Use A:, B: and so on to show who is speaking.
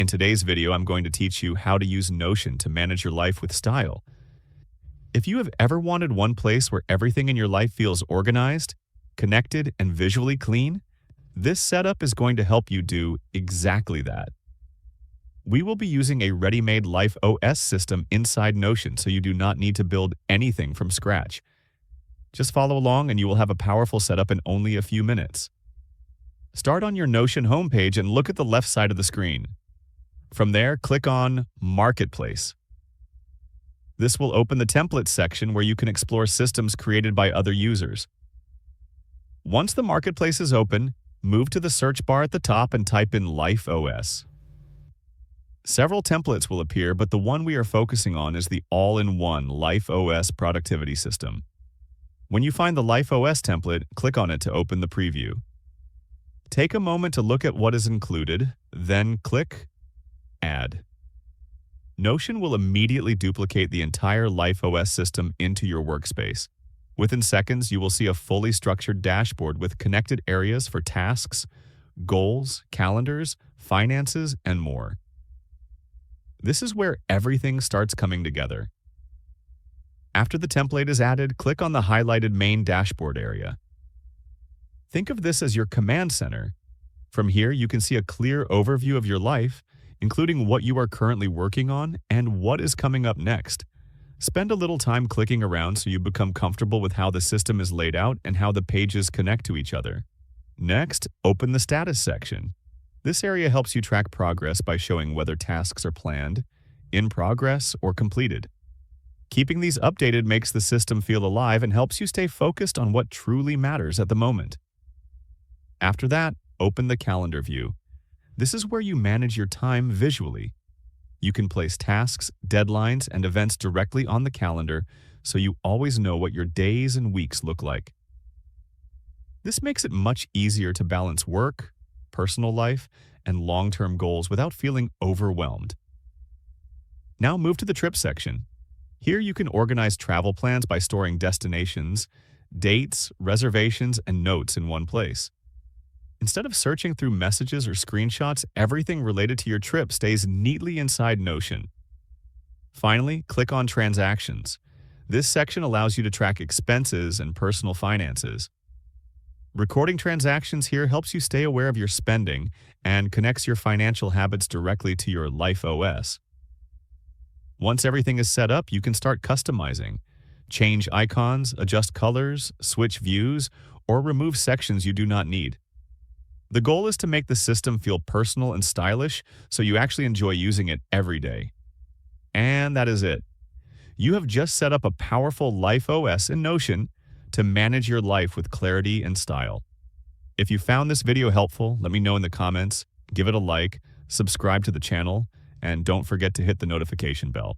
A: In today's video, I'm going to teach you how to use Notion to manage your life with style. If you have ever wanted one place where everything in your life feels organized, connected, and visually clean, this setup is going to help you do exactly that. We will be using a ready-made Life OS system inside Notion, so you do not need to build anything from scratch. Just follow along and you will have a powerful setup in only a few minutes. Start on your Notion homepage and look at the left side of the screen. From there, click on Marketplace. This will open the Templates section where you can explore systems created by other users. Once the Marketplace is open, move to the search bar at the top and type in Life OS. Several templates will appear, but the one we are focusing on is the all-in-one Life OS productivity system. When you find the Life OS template, click on it to open the preview. Take a moment to look at what is included, then click Add. Notion will immediately duplicate the entire Life OS system into your workspace. Within seconds, you will see a fully structured dashboard with connected areas for tasks, goals, calendars, finances, and more. This is where everything starts coming together. After the template is added, click on the highlighted main dashboard area. Think of this as your command center. From here, you can see a clear overview of your life, including what you are currently working on and what is coming up next. Spend a little time clicking around so you become comfortable with how the system is laid out and how the pages connect to each other. Next, open the status section. This area helps you track progress by showing whether tasks are planned, in progress, or completed. Keeping these updated makes the system feel alive and helps you stay focused on what truly matters at the moment. After that, open the calendar view. This is where you manage your time visually. You can place tasks, deadlines, and events directly on the calendar so you always know what your days and weeks look like. This makes it much easier to balance work, personal life, and long-term goals without feeling overwhelmed. Now move to the trip section. Here you can organize travel plans by storing destinations, dates, reservations, and notes in one place. Instead of searching through messages or screenshots, everything related to your trip stays neatly inside Notion. Finally, click on Transactions. This section allows you to track expenses and personal finances. Recording transactions here helps you stay aware of your spending and connects your financial habits directly to your Life OS. Once everything is set up, you can start customizing. Change icons, adjust colors, switch views, or remove sections you do not need. The goal is to make the system feel personal and stylish so you actually enjoy using it every day. And that is it. You have just set up a powerful Life OS in Notion to manage your life with clarity and style. If you found this video helpful, let me know in the comments, give it a like, subscribe to the channel, and don't forget to hit the notification bell.